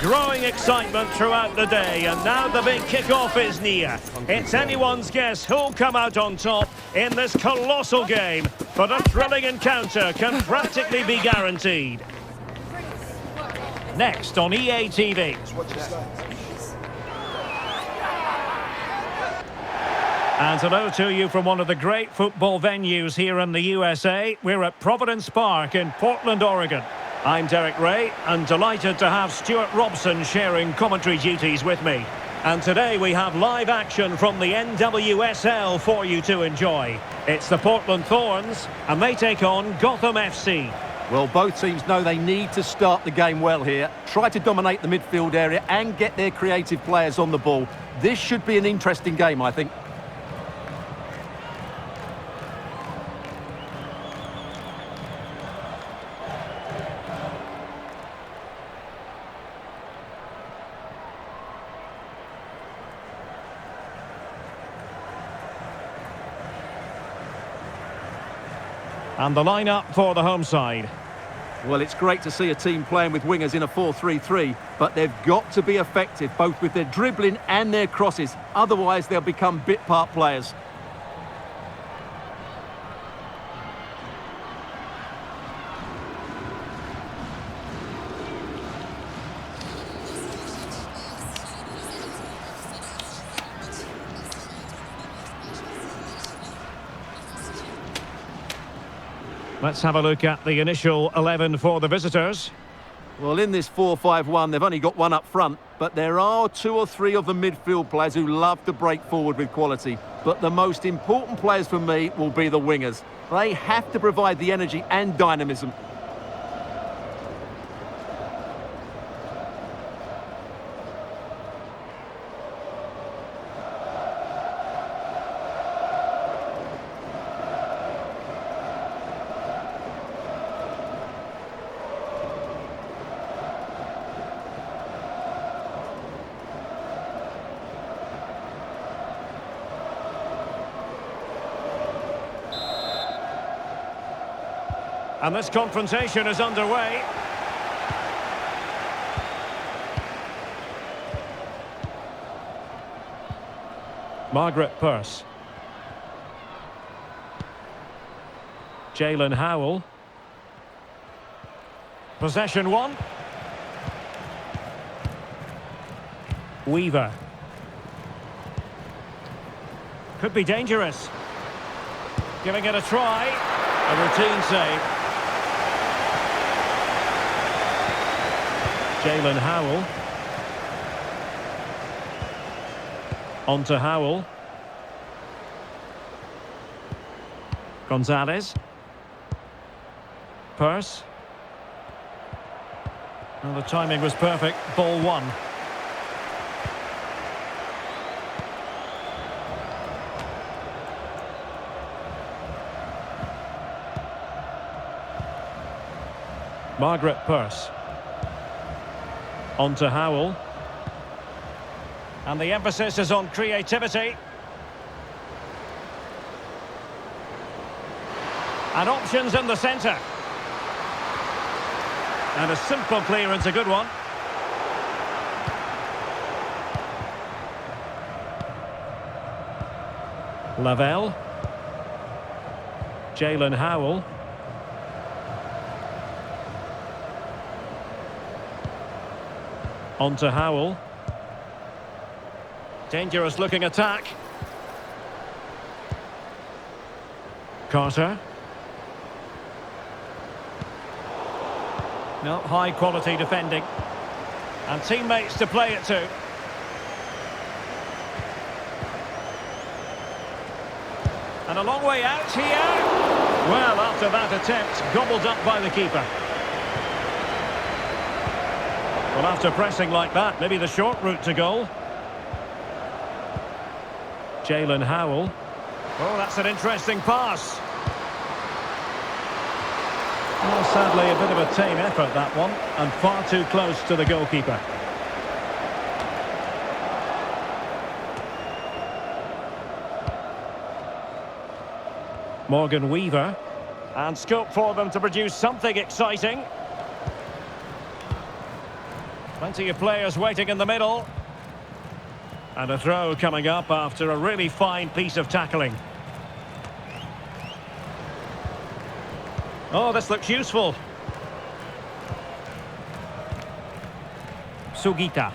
growing excitement throughout the day, and now the big kick-off is near. It's anyone's guess who'll come out on top in this colossal game, but a thrilling encounter can practically be guaranteed. Next on EA TV. And hello to you from one of the great football venues here in the USA. We're at Providence Park in Portland, Oregon. I'm Derek Ray, and delighted to have Stuart Robson sharing commentary duties with me. And today we have live action from the NWSL for you to enjoy. It's the Portland Thorns, and they take on Gotham FC. Well, both teams know they need to start the game well here. Try to dominate the midfield area and get their creative players on the ball. This should be an interesting game, I think. And the lineup for the home side. Well, it's great to see a team playing with wingers in a 4-3-3, but they've got to be effective, both with their dribbling and their crosses. Otherwise, they'll become bit-part players. Let's have a look at the initial 11 for the visitors. Well, in this 4-5-1, they've only got one up front, but there are two or three of the midfield players who love to break forward with quality. But the most important players for me will be the wingers. They have to provide the energy and dynamism. And this confrontation is underway. Margaret Purse. Jalen Howell. Possession one. Weaver. Could be dangerous. Giving it a try. A routine save. Jalen Howell. On to Howell. Gonzalez. Purse. Well, the timing was perfect. Ball one. Margaret Purse. On to Howell. And the emphasis is on creativity. And options in the centre. And a simple clearance, a good one. Lavelle. Jalen Howell. On to Howell. Dangerous looking attack. Carter. No, high quality defending. And teammates to play it to. And a long way out here. Well, after that attempt, gobbled up by the keeper. Well, after pressing like that, maybe the short route to goal. Jalen Howell. Oh, that's an interesting pass. Well, sadly, a bit of a tame effort, that one, and far too close to the goalkeeper. Morgan Weaver. And scope for them to produce something exciting. Plenty of players waiting in the middle. And a throw coming up after a really fine piece of tackling. Oh, this looks useful. Sugita.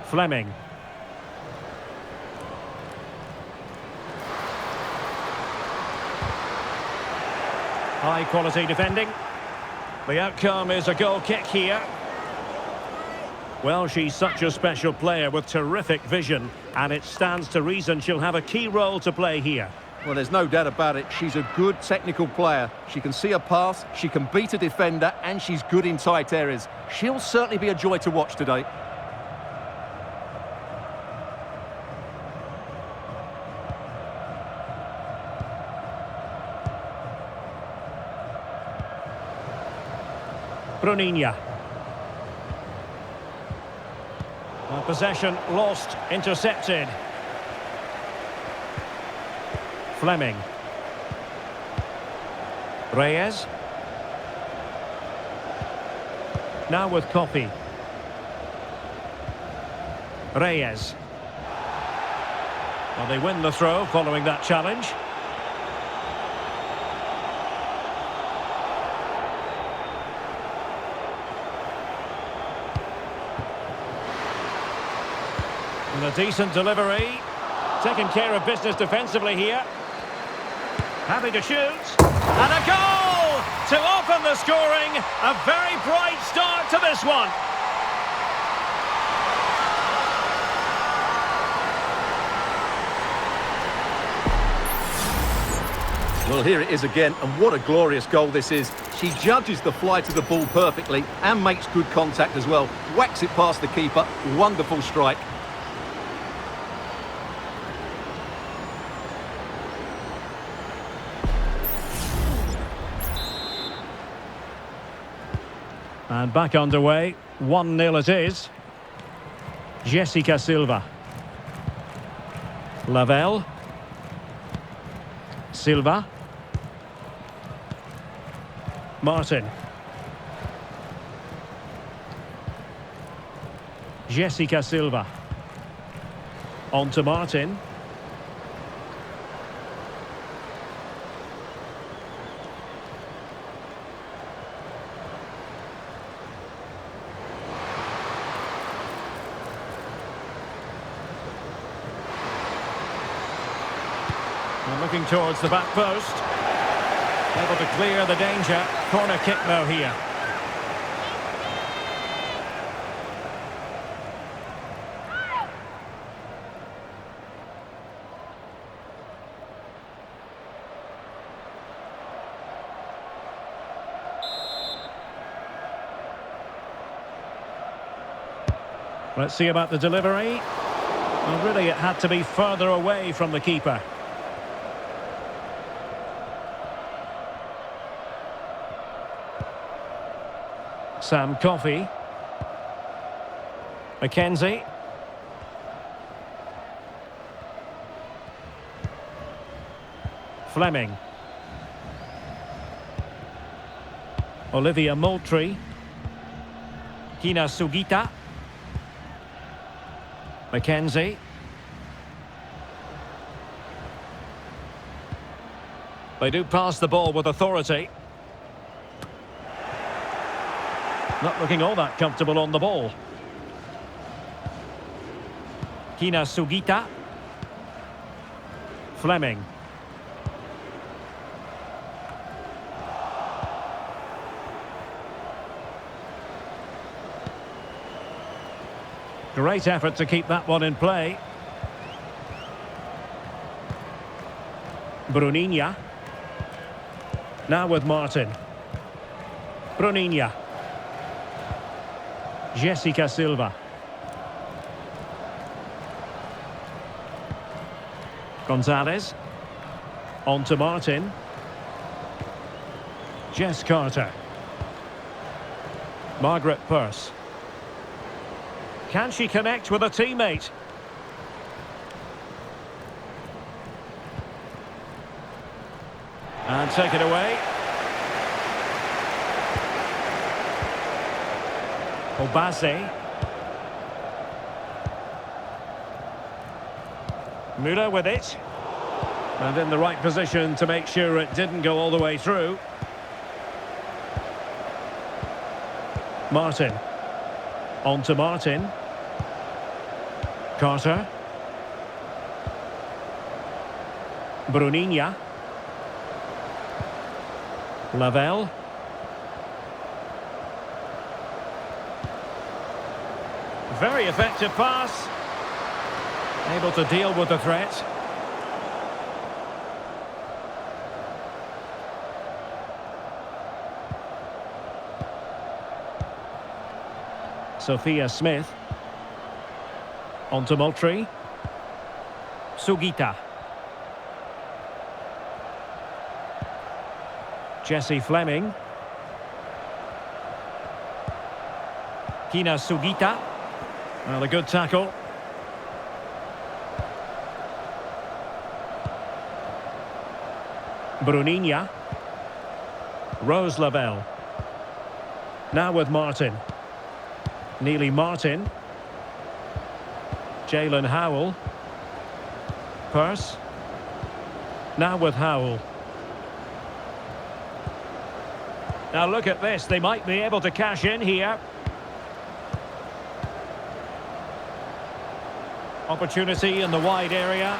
Fleming. High quality defending. The outcome is a goal kick here. Well, she's such a special player with terrific vision, and it stands to reason she'll have a key role to play here. Well, there's no doubt about it. She's a good technical player. She can see a pass, she can beat a defender, and she's good in tight areas. She'll certainly be a joy to watch today. Bruninia. Possession lost, intercepted. Fleming. Reyes. Now with Copy. Reyes. Well, they win the throw following that challenge. And a decent delivery. Taking care of business defensively here. Happy to shoot. And a goal to open the scoring. A very bright start to this one. Well, here it is again, and what a glorious goal this is. She judges the flight of the ball perfectly and makes good contact as well. Whacks it past the keeper. Wonderful strike. And back underway. 1-0 it is. Jessica Silva. Lavelle. Silva. Martin. Jessica Silva. On to Martin. And looking towards the back post. Able to clear the danger. Corner kick now here. Let's see about the delivery. Well, really, it had to be further away from the keeper. Sam Coffey. Mackenzie. Fleming. Olivia Moultrie. Kina Sugita. Mackenzie. They do pass the ball with authority. Not looking all that comfortable on the ball. Kina Sugita. Fleming. Great effort to keep that one in play. Bruninia. Now with Martin. Bruninia. Jessica Silva. Gonzalez. On to Martin. Jess Carter. Margaret Purse. Can she connect with a teammate? And take it away. Obase. Müller with it. And in the right position to make sure it didn't go all the way through. Martin. On to Martin. Carter. Bruninha. Lavelle. Very effective pass. Able to deal with the threat. Sophia Smith. On to Moultrie. Sugita. Jesse Fleming. Kina Sugita. Well, a good tackle. Bruninha. Rose Lavelle. Now with Martin. Neely Martin. Jalen Howell. Purse. Now with Howell. Now look at this. They might be able to cash in here. Opportunity in the wide area.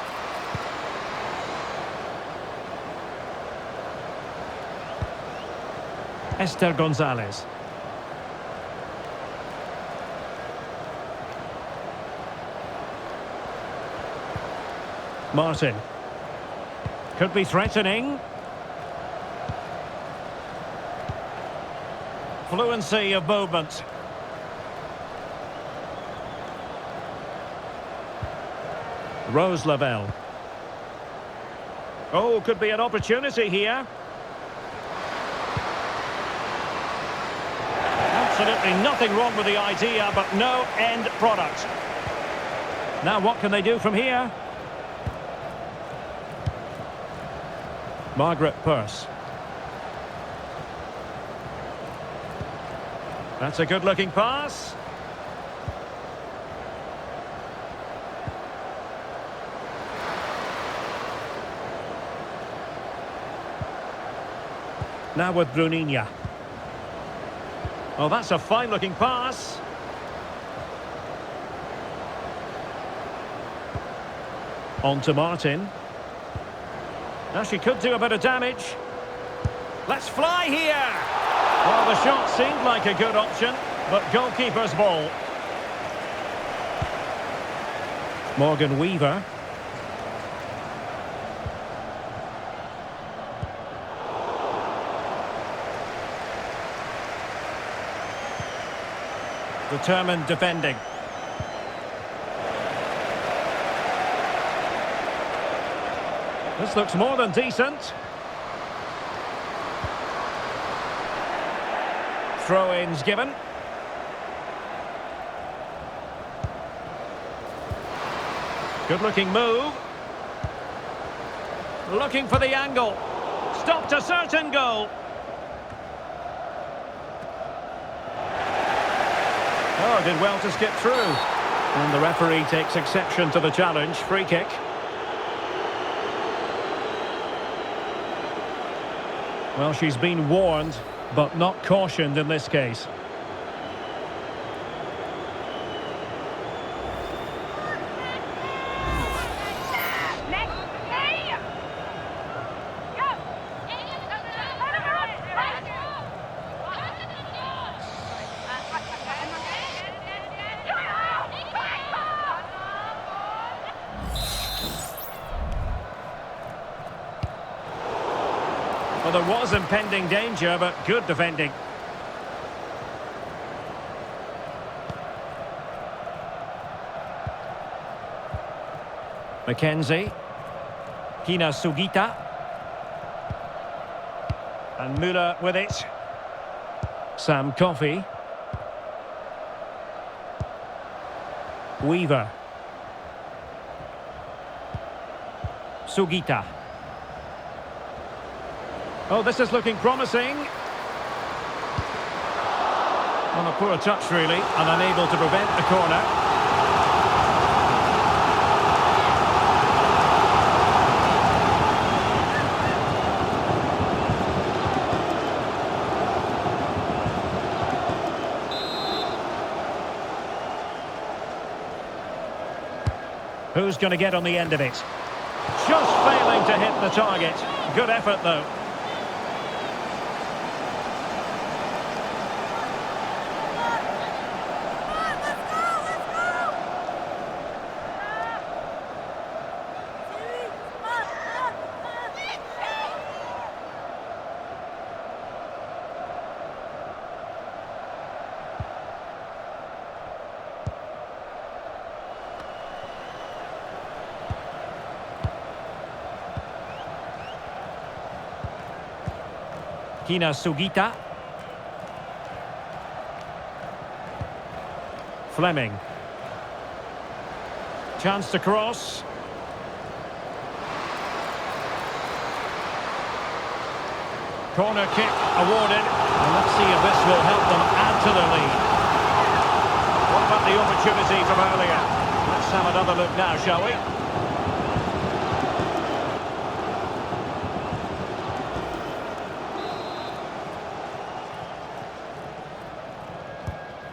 Esther Gonzalez. Martin. Could be threatening. Fluency of movement. Rose Lavelle. Oh, could be an opportunity here. Absolutely nothing wrong with the idea, but no end product. Now what can they do from here? Margaret Purse. That's a good-looking pass. Now with Bruninha. Oh, that's a fine-looking pass. On to Martin. Now she could do a bit of damage. Let's fly here. Well, the shot seemed like a good option, but goalkeeper's ball. Morgan Weaver. Determined defending. This looks more than decent. Throw-ins given. Good-looking move. Looking for the angle. Stopped a certain goal. Oh, did well to skip through. And the referee takes exception to the challenge. Free kick. Well, she's been warned, but not cautioned in this case. Well, there was impending danger, but good defending. Mackenzie. Kina Sugita. And Müller with it. Sam Coffey. Weaver. Sugita. Oh, this is looking promising. On a poor touch, really, and unable to prevent the corner. Who's going to get on the end of it? Just failing to hit the target. Good effort, though. Kina Sugita. Fleming. Chance to cross. Corner kick awarded. And let's see if this will help them add to the lead. What about the opportunity from earlier? Let's have another look now, shall we?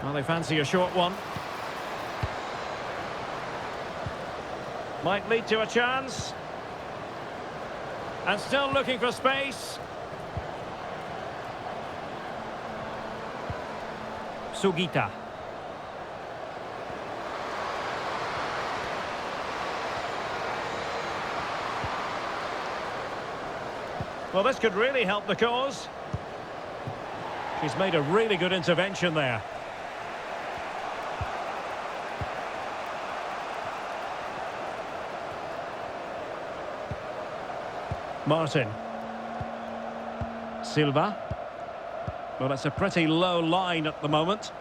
Well, they fancy a short one. Might lead to a chance. And still looking for space. Sugita. Well, this could really help the cause. She's made a really good intervention there. Martin. Silva. Well, it's a pretty low line at the moment.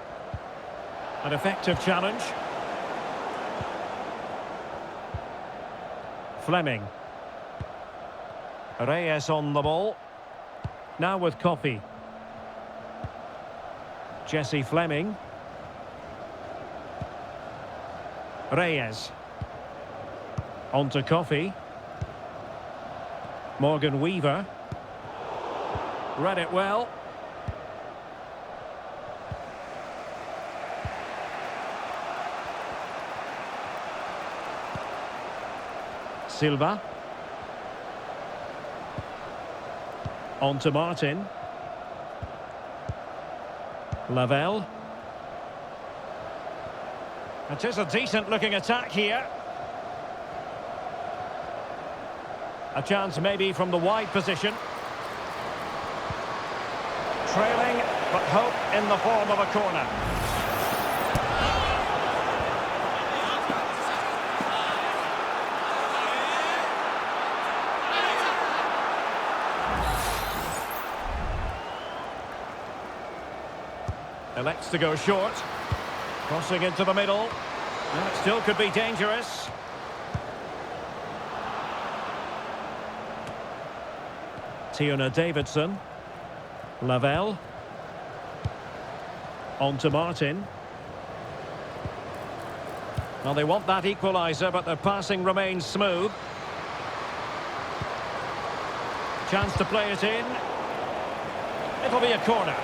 An effective challenge. Fleming. Reyes on the ball. Now with Coffey. Jesse Fleming. Reyes. On to Coffey. Morgan Weaver. Read it well. Silva. On to Martin. Lavelle. It is a decent looking attack here. A chance maybe from the wide position. Trailing, but hope in the form of a corner. Elects to go short. Crossing into the middle. And it still could be dangerous. Tiona Davidson. Lavelle. On to Martin. Well, they want that equaliser, but their passing remains smooth. Chance to play it in. It'll be a corner.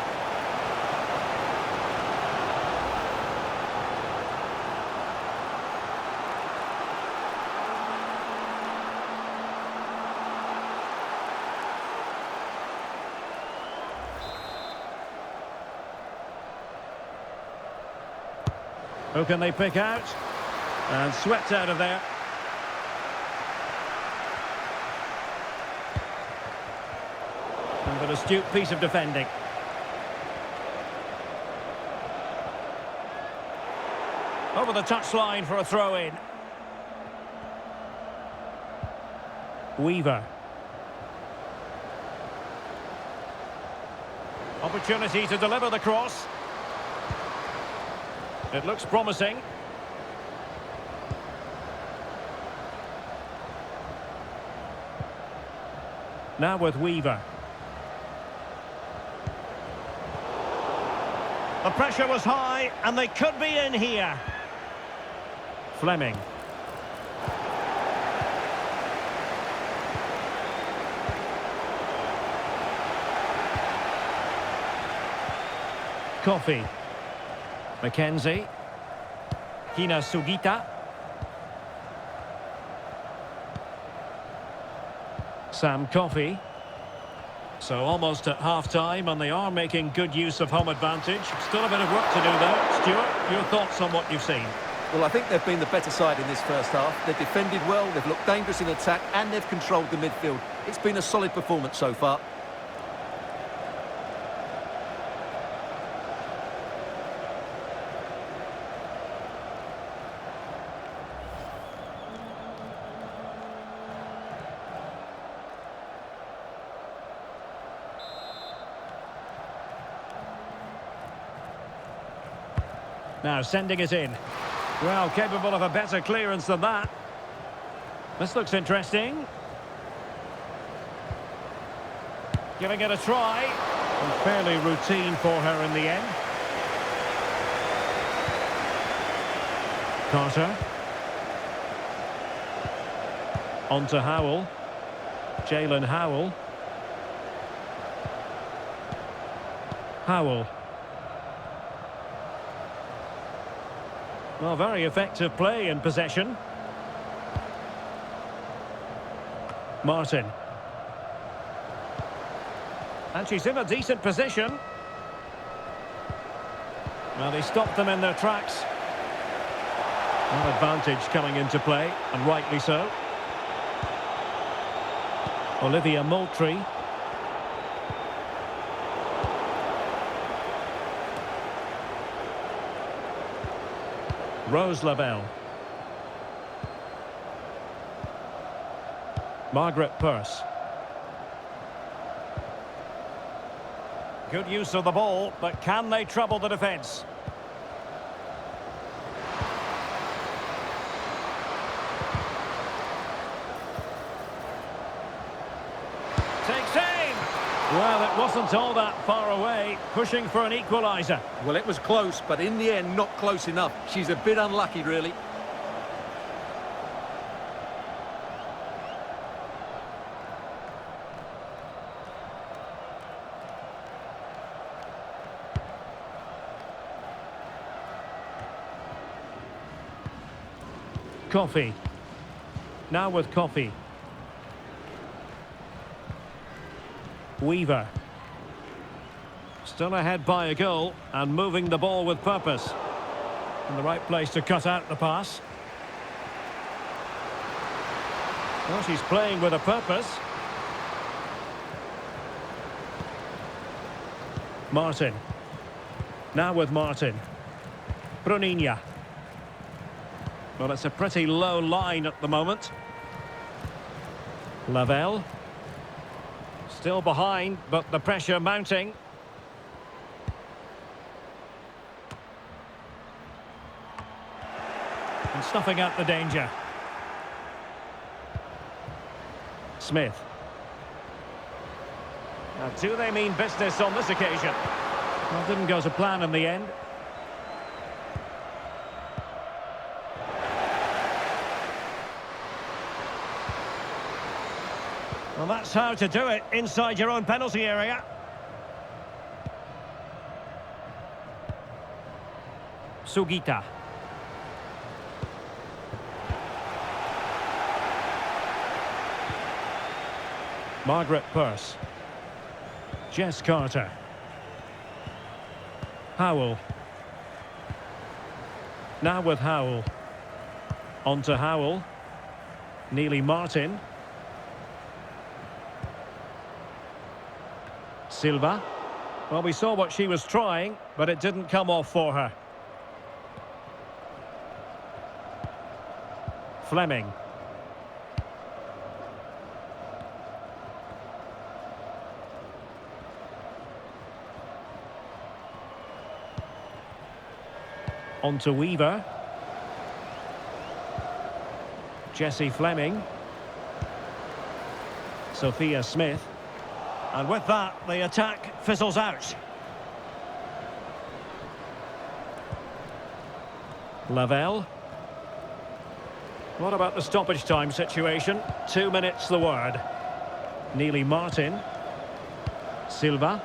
Who can they pick out? And swept out of there. And an astute piece of defending. Over the touchline for a throw-in. Weaver. Opportunity to deliver the cross. It looks promising. Now with Weaver. The pressure was high, and they could be in here. Fleming. Coffee. Mackenzie. Hina Sugita. Sam Coffey. So almost at half-time, and they are making good use of home advantage. Still a bit of work to do though. Stuart, your thoughts on what you've seen? Well, I think they've been the better side in this first half. They've defended well, they've looked dangerous in attack, and they've controlled the midfield. It's been a solid performance so far. Now sending it in. Well, capable of a better clearance than that. This looks interesting. Giving it a try. And fairly routine for her in the end. Carter. On to Howell. Jalen Howell. Howell. Well, very effective play in possession. Martin. And she's in a decent position. Well, they stopped them in their tracks. An advantage coming into play, and rightly so. Olivia Moultrie. Rose Lavelle. Margaret Purse. Good use of the ball, but can they trouble the defence? Takes aim! Well, it wasn't all that far away, pushing for an equaliser. Well, it was close, but in the end, not close enough. She's a bit unlucky, really. Coffee. Now with Coffee. Weaver. Still ahead by a goal and moving the ball with purpose. In the right place to cut out the pass. Well, she's playing with a purpose. Martin. Now with Martin. Bruninha. Well, it's a pretty low line at the moment. Lavelle. Still behind, but the pressure mounting. And snuffing out the danger. Smith. Now, do they mean business on this occasion? Well, didn't go to plan in the end. Well, that's how to do it inside your own penalty area. Sugita. Margaret Purse. Jess Carter. Howell. Now with Howell. On to Howell. Neely Martin. Silva. Well, we saw what she was trying, but it didn't come off for her. Fleming. On to Weaver. Jessie Fleming. Sophia Smith. And with that, the attack fizzles out. Lavelle. What about the stoppage time situation? 2 minutes the word. Neely Martin. Silva.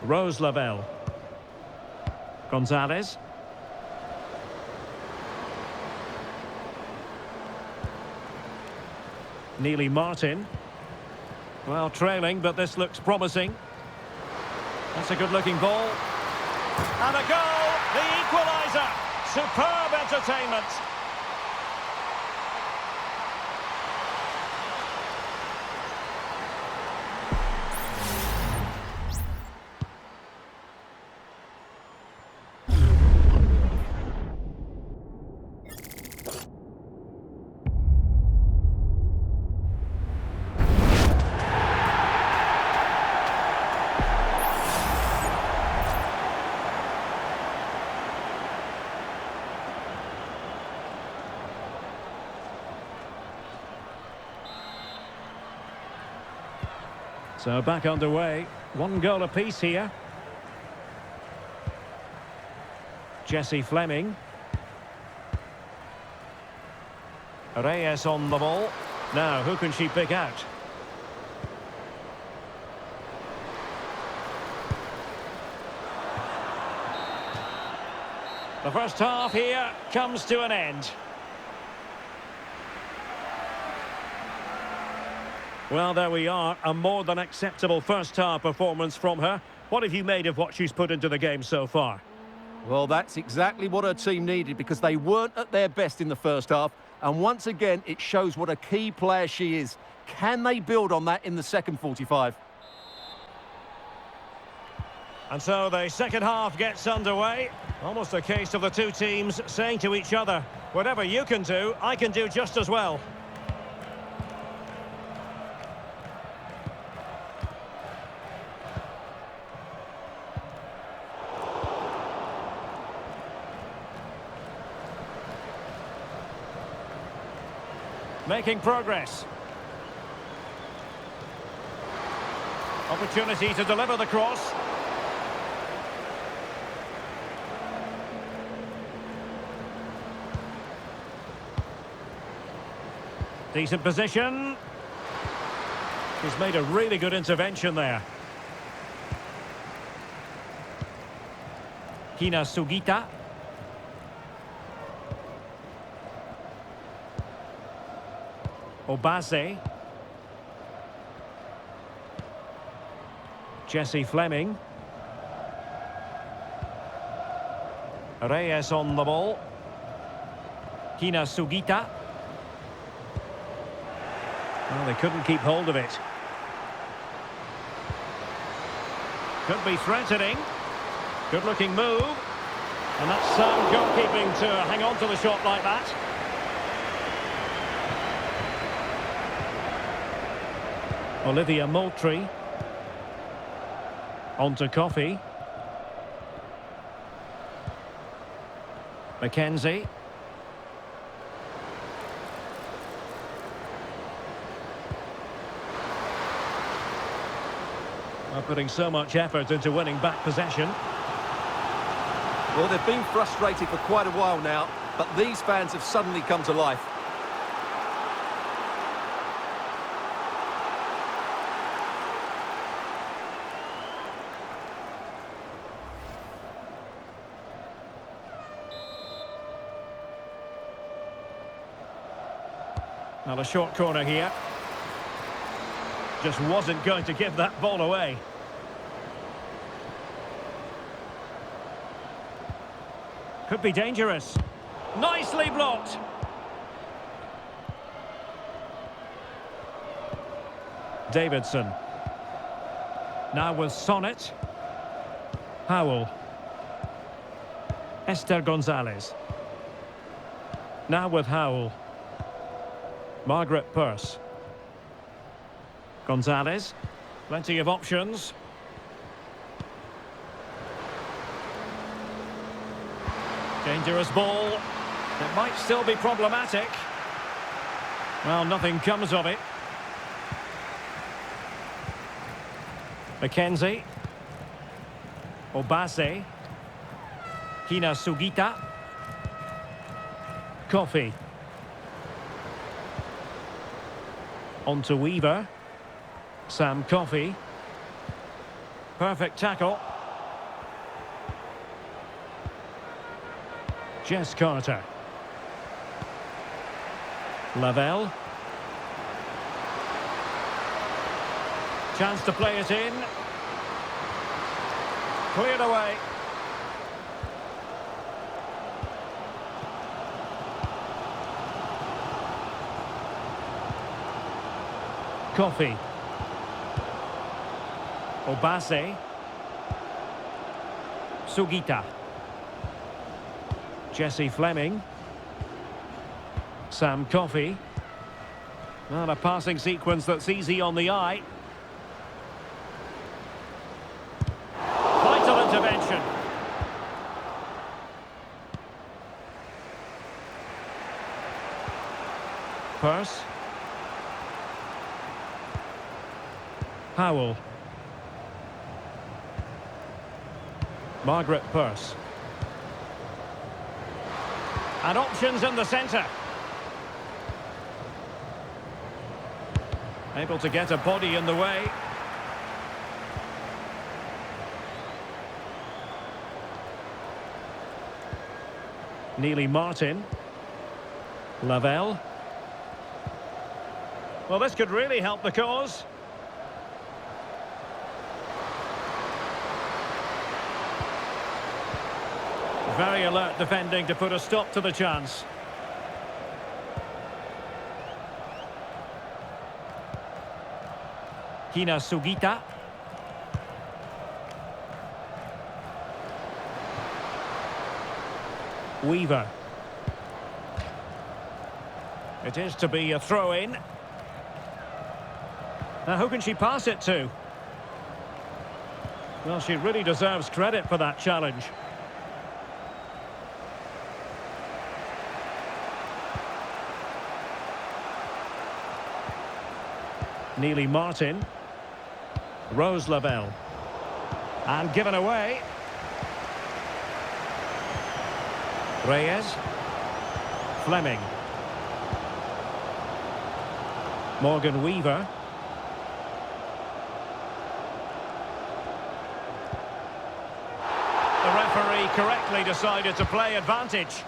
Rose Lavelle. Gonzalez. Neely Martin. Well, trailing, but this looks promising. That's a good-looking ball. And a goal! The equaliser! Superb entertainment! So back underway. 1 goal apiece here. Jesse Fleming. Reyes on the ball. Now, who can she pick out? The first half here comes to an end. Well, there we are, a more than acceptable first-half performance from her. What have you made of what she's put into the game so far? Well, that's exactly what her team needed because they weren't at their best in the first half. And once again, it shows what a key player she is. Can they build on that in the second 45? And so the second half gets underway. Almost a case of the two teams saying to each other, whatever you can do, I can do just as well. Making progress. Opportunity to deliver the cross. Decent position. He's made a really good intervention there. Hina Sugita. Obase. Jesse Fleming. Reyes on the ball. Hina Sugita. Well, they couldn't keep hold of it. Could be threatening. Good-looking move. And that's sound goalkeeping to hang on to the shot like that. Olivia Moultrie. On to Coffey. Mackenzie. Well, putting so much effort into winning back possession. Well, they've been frustrated for quite a while now, but these fans have suddenly come to life. Now a short corner here. Just wasn't going to give that ball away. Could be dangerous. Nicely blocked. Davidson. Now with Sonnet. Howell. Esther Gonzalez. Now with Howell. Margaret Purse. Gonzalez. Plenty of options. Dangerous ball. It might still be problematic. Well, nothing comes of it. Mackenzie. Obase. Hina Sugita. Coffee. On to Weaver. Sam Coffey. Perfect tackle. Jess Carter. Lavelle. Chance to play it in. Cleared away. Coffee. Obase. Sugita. Jesse Fleming. Sam Coffey. Not a passing sequence that's easy on the eye. Vital intervention. Purse. Howell. Margaret Purse. And options in the centre. Able to get a body in the way. Neely Martin. Lavelle. Well, this could really help the cause. Very alert defending to put a stop to the chance. Hina Sugita. Weaver. It is to be a throw-in. Now, who can she pass it to? Well, she really deserves credit for that challenge. Neely Martin. Rose Lavelle. And given away. Reyes. Fleming. Morgan Weaver. The referee correctly decided to play advantage.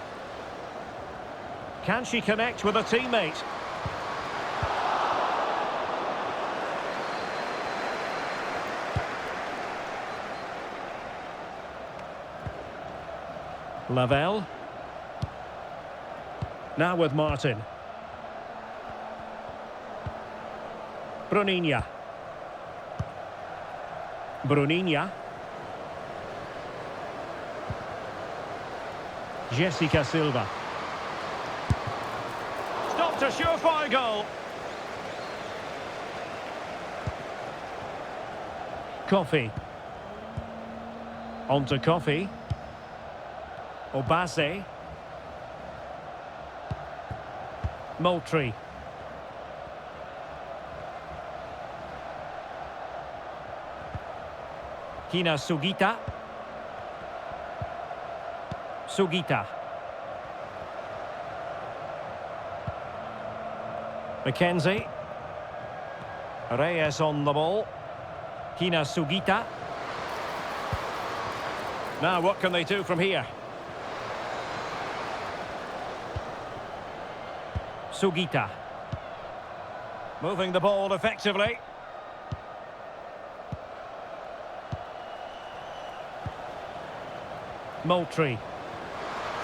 Can she connect with a teammate? Lavelle. Now with Martin. Bruninia. Bruninia. Jessica Silva. Stopped a surefire goal. Coffey. On to Coffey. Obase. Moultrie. Hina Sugita. Sugita. Mackenzie. Reyes on the ball. Hina Sugita. Now what can they do from here? Sugita. Moving the ball effectively. Moultrie.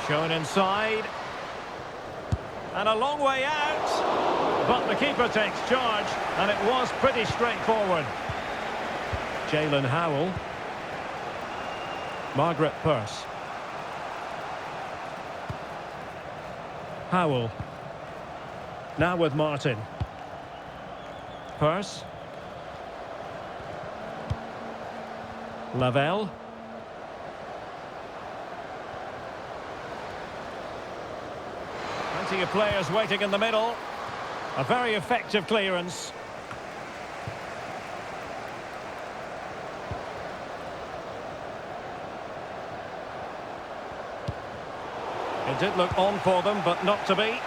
Shown inside. And a long way out. But the keeper takes charge, and it was pretty straightforward. Jalen Howell. Margaret Purse. Howell. Now with Martin. Purse. Lavelle. Plenty of players waiting in the middle. A very effective clearance. It did look on for them, but not to be.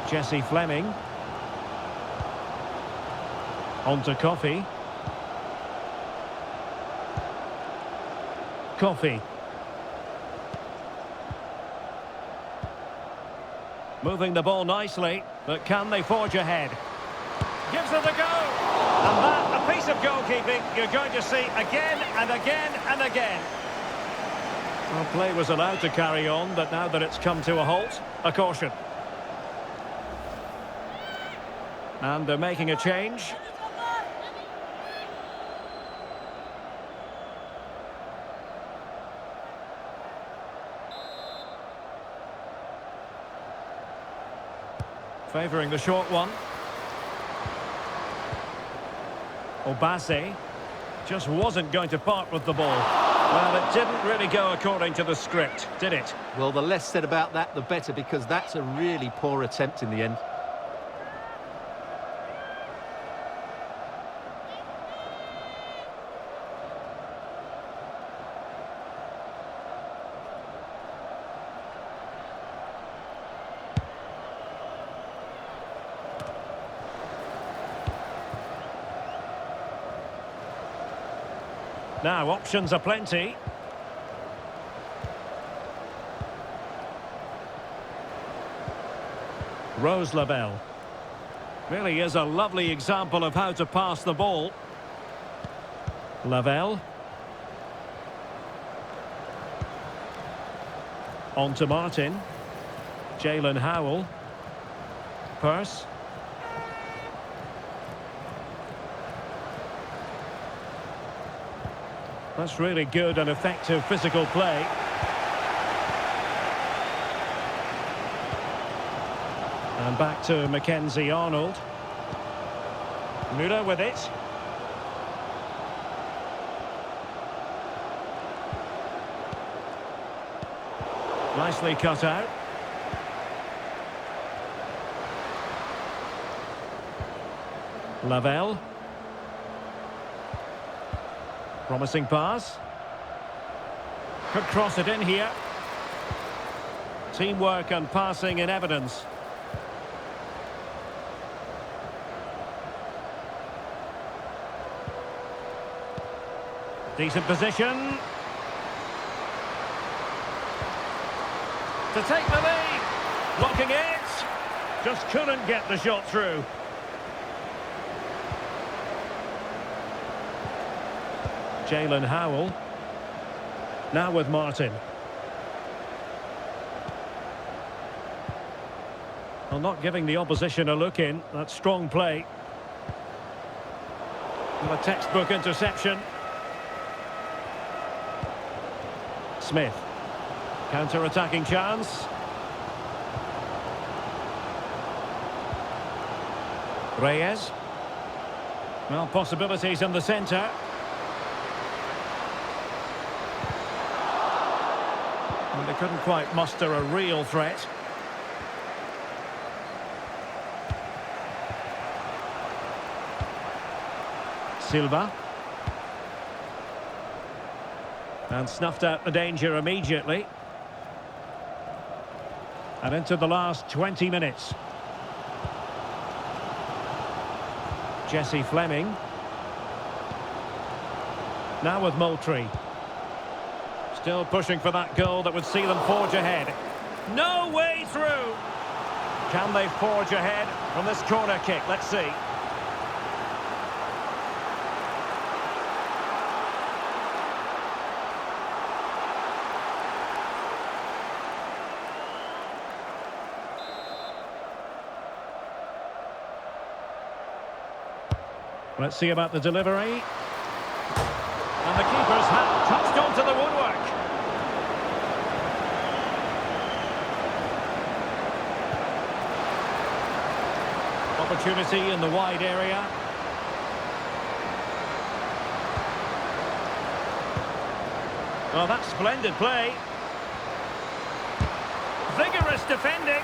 Jesse Fleming. On to Coffey. Coffey. Moving the ball nicely, but can they forge ahead? Gives it a go! And that, a piece of goalkeeping you're going to see again and again and again. Well, play was allowed to carry on, but now that it's come to a halt, a caution. And they're making a change. Favouring the short one. Obase just wasn't going to part with the ball. Well, it didn't really go according to the script, did it? Well, the less said about that, the better, because that's a really poor attempt in the end. Now, options are plenty. Rose Lavelle. Really is a lovely example of how to pass the ball. Lavelle. On to Martin. Jalen Howell. Purse. That's really good and effective physical play. And back to Mackenzie Arnold. Müller with it. Nicely cut out. Lavelle. Promising pass. Could cross it in here. Teamwork and passing in evidence. Decent position. To take the lead. Blocking it. Just couldn't get the shot through. Jalen Howell. Now with Martin. Well, not giving the opposition a look in. That's strong play. And a textbook interception. Smith. Counter-attacking chance. Reyes. Well, possibilities in the centre. And they couldn't quite muster a real threat. Silva. And snuffed out the danger immediately. And into the last 20 minutes. Jesse Fleming. Now with Moultrie. Still pushing for that goal that would see them forge ahead. No way through! Can they forge ahead from this corner kick? Let's see. Let's see about the delivery. And the keeper's hand touched onto the woodwork. Opportunity in the wide area. Well, that's splendid play. Vigorous defending.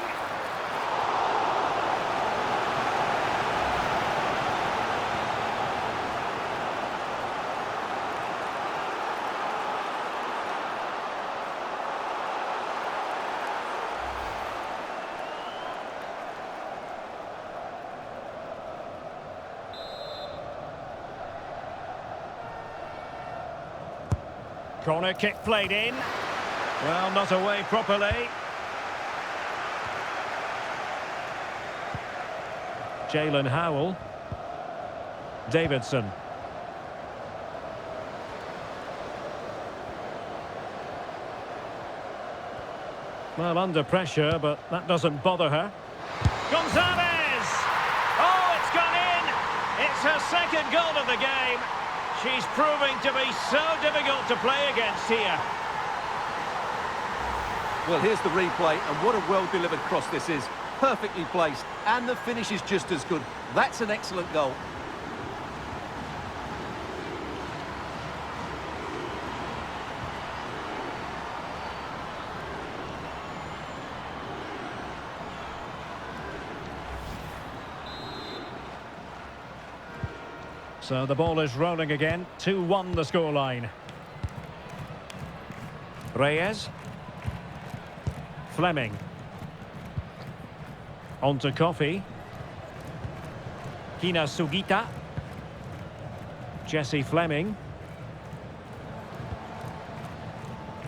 Corner kick played in. Well, not away properly. Jalen Howell. Davidson. Well, under pressure, but that doesn't bother her. Gonzalez! Oh, it's gone in! It's her second goal of the game. She's proving to be so difficult to play against here. Well, here's the replay, and what a well-delivered cross this is. Perfectly placed, and the finish is just as good. That's an excellent goal. So the ball is rolling again. 2-1 the scoreline. Reyes. Fleming. On to Coffey. Hina Sugita. Jesse Fleming.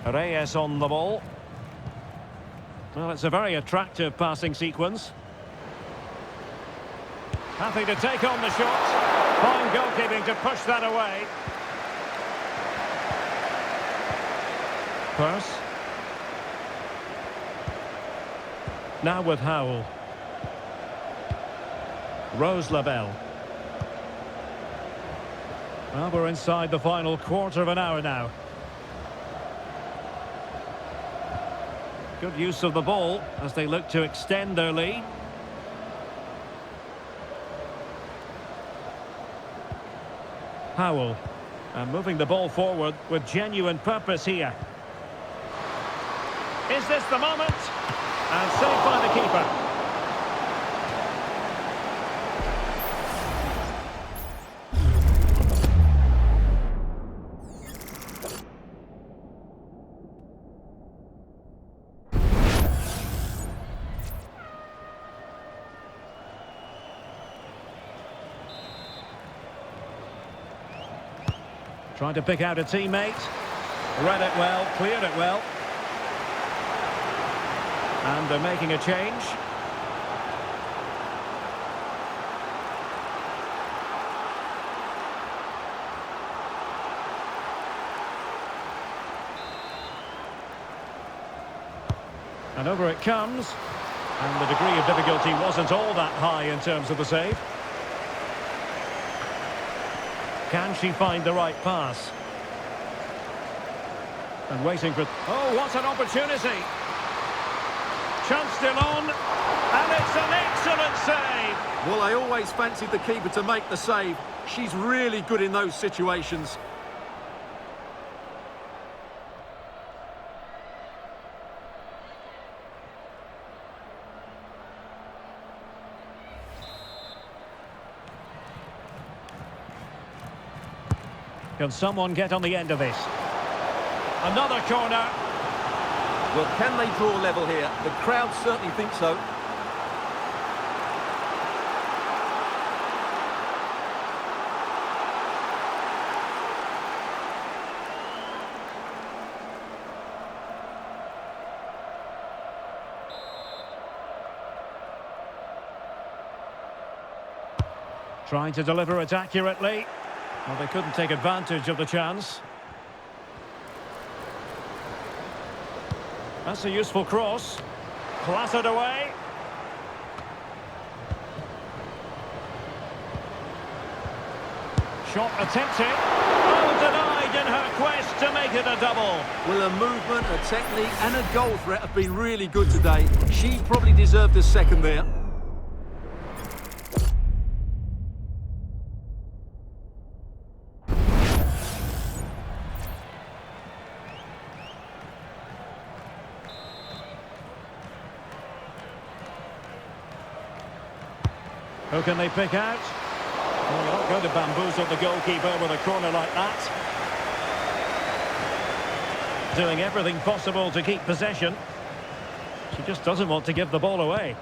Reyes on the ball. Well, it's a very attractive passing sequence. Happy to take on the shot. Fine goalkeeping to push that away. Purse. Now with Howell. Rose Labelle. Well, we're inside the final quarter of an hour now. Good use of the ball as they look to extend their lead. Howell. And moving the ball forward with genuine purpose here. Is this the moment? And saved by the keeper. Trying to pick out a teammate. Read it well, cleared it well. And they're making a change. And over it comes. And the degree of difficulty wasn't all that high in terms of the save. Can she find the right pass? And waiting for... Oh, what an opportunity! Chance still on, and it's an excellent save! Well, I always fancied the keeper to make the save. She's really good in those situations. Can someone get on the end of this? Another corner. Well, can they draw level here? The crowd certainly think so. Trying to deliver it accurately. Well, they couldn't take advantage of the chance. That's a useful cross. Clattered away. Shot attempted. Oh, denied in her quest to make it a double. Well, her movement, her technique and her goal threat have been really good today. She probably deserved a second there. Who can they pick out? Well, you're not going to bamboozle the goalkeeper with a corner like that. Doing everything possible to keep possession. She just doesn't want to give the ball away.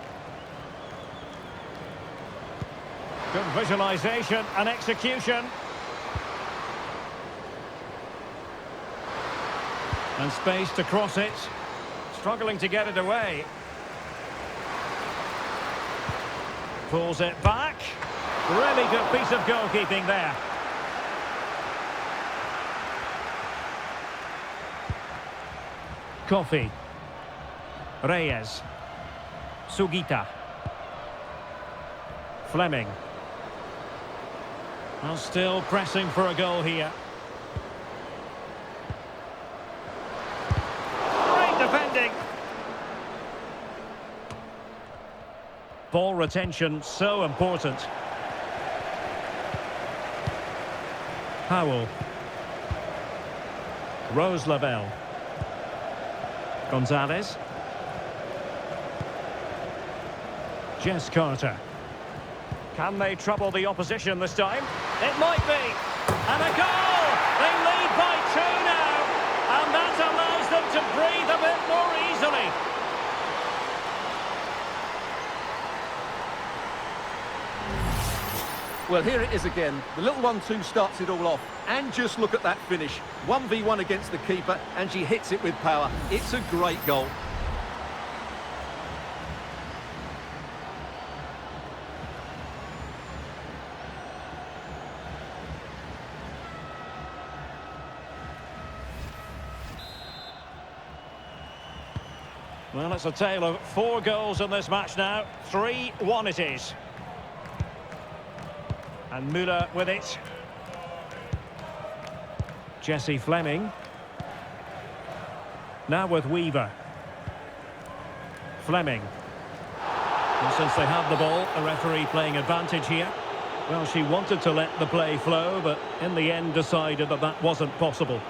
Good visualisation and execution. And space to cross it. Struggling to get it away. Pulls it back. Really good piece of goalkeeping there. Kofi. Reyes. Sugita. Fleming. Well, still pressing for a goal here. Great defending. Ball retention so important. Howell. Rose Lavelle. Gonzalez. Jess Carter. Can they trouble the opposition this time? It might be. And a goal! They lead by 2 now. And that allows them to breathe a bit more easily. Well, here it is again. The little 1-2 starts it all off. And just look at that finish. 1v1 against the keeper, and she hits it with power. It's a great goal. Well, it's a tale of 4 goals in this match now. 3-1 it is. And Müller with it. Jessie Fleming. Now with Weaver. Fleming. And since they have the ball, the referee playing advantage here. Well, she wanted to let the play flow, but in the end decided that that wasn't possible.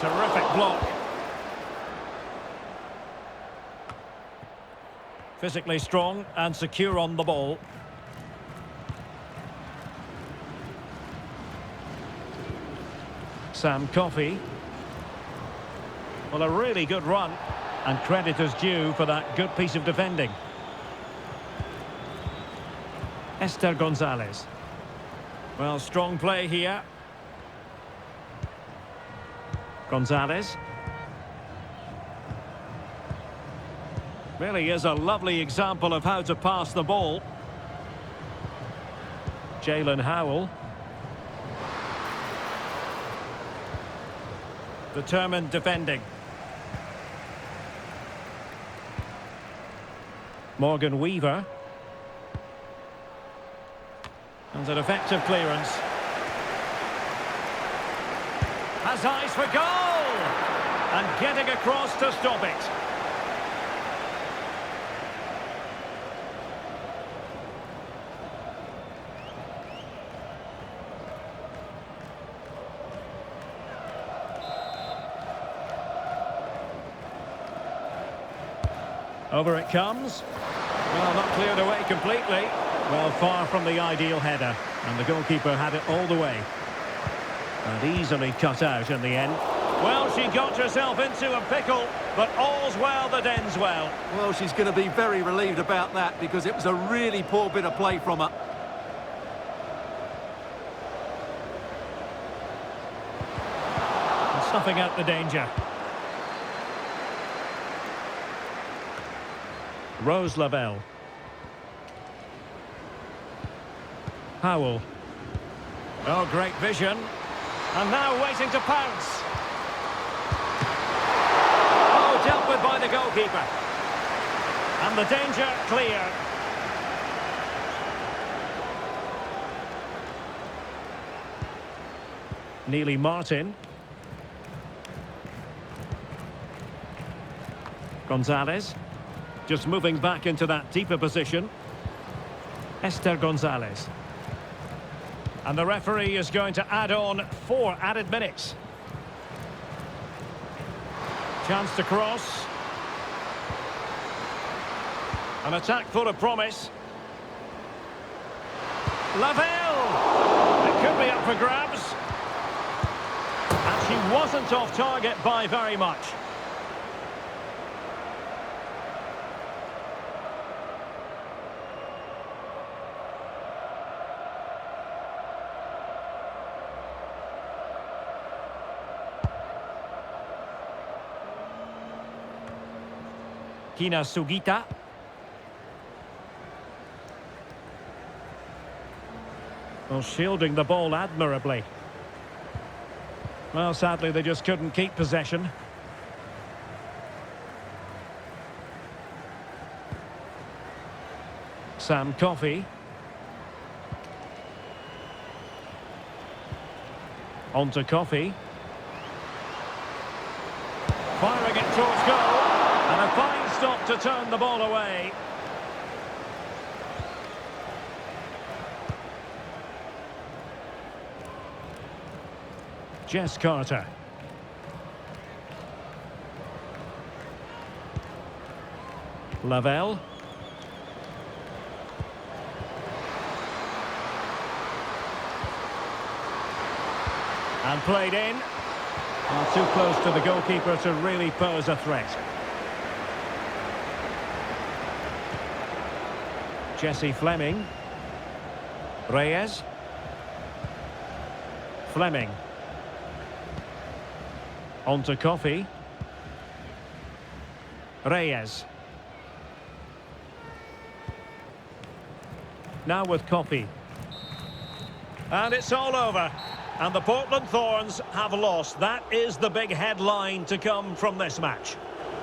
Terrific block. Physically strong and secure on the ball. Sam Coffey. Well, a really good run, and credit is due for that good piece of defending. Esther Gonzalez. Well, strong play here. Gonzalez. Really is a lovely example of how to pass the ball. Jalen Howell. Determined defending. Morgan Weaver. And an effective clearance. Has eyes for goal! And getting across to stop it. Over it comes. Well, not cleared away completely. Well, far from the ideal header. And the goalkeeper had it all the way. And easily cut out in the end. Well, she got herself into a pickle, but all's well that ends well. Well, she's going to be very relieved about that because it was a really poor bit of play from her. And snuffing out the danger. Rose Lavelle. Howell. Oh, great vision. And now waiting to pounce. Oh, dealt with by the goalkeeper. And the danger clear. Neely Martin. Gonzalez. Just moving back into that deeper position. Esther Gonzalez. And the referee is going to add on 4 added minutes. Chance to cross. An attack full of promise. Lavelle! It could be up for grabs. And she wasn't off target by very much. Kina Sugita. Well, shielding the ball admirably. Well, sadly, they just couldn't keep possession. Sam Coffey. On to Coffey. Firing it towards goal. And a fine stop to turn the ball away. Jess Carter. Lavelle. And played in. Well, too close to the goalkeeper to really pose a threat. Jessie Fleming. Reyes. Fleming. On to Coffey. Reyes. Now with Coffey. And it's all over. And the Portland Thorns have lost. That is the big headline to come from this match.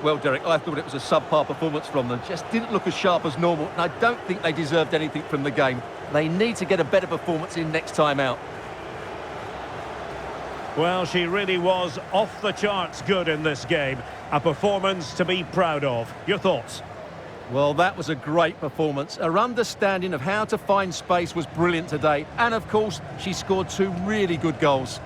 Well, Derek, I thought it was a subpar performance from them. Just didn't look as sharp as normal, and I don't think they deserved anything from the game. They need to get a better performance in next time out. Well, she really was off the charts good in this game. A performance to be proud of. Your thoughts? Well, that was a great performance. Her understanding of how to find space was brilliant today. And, of course, she scored 2 really good goals.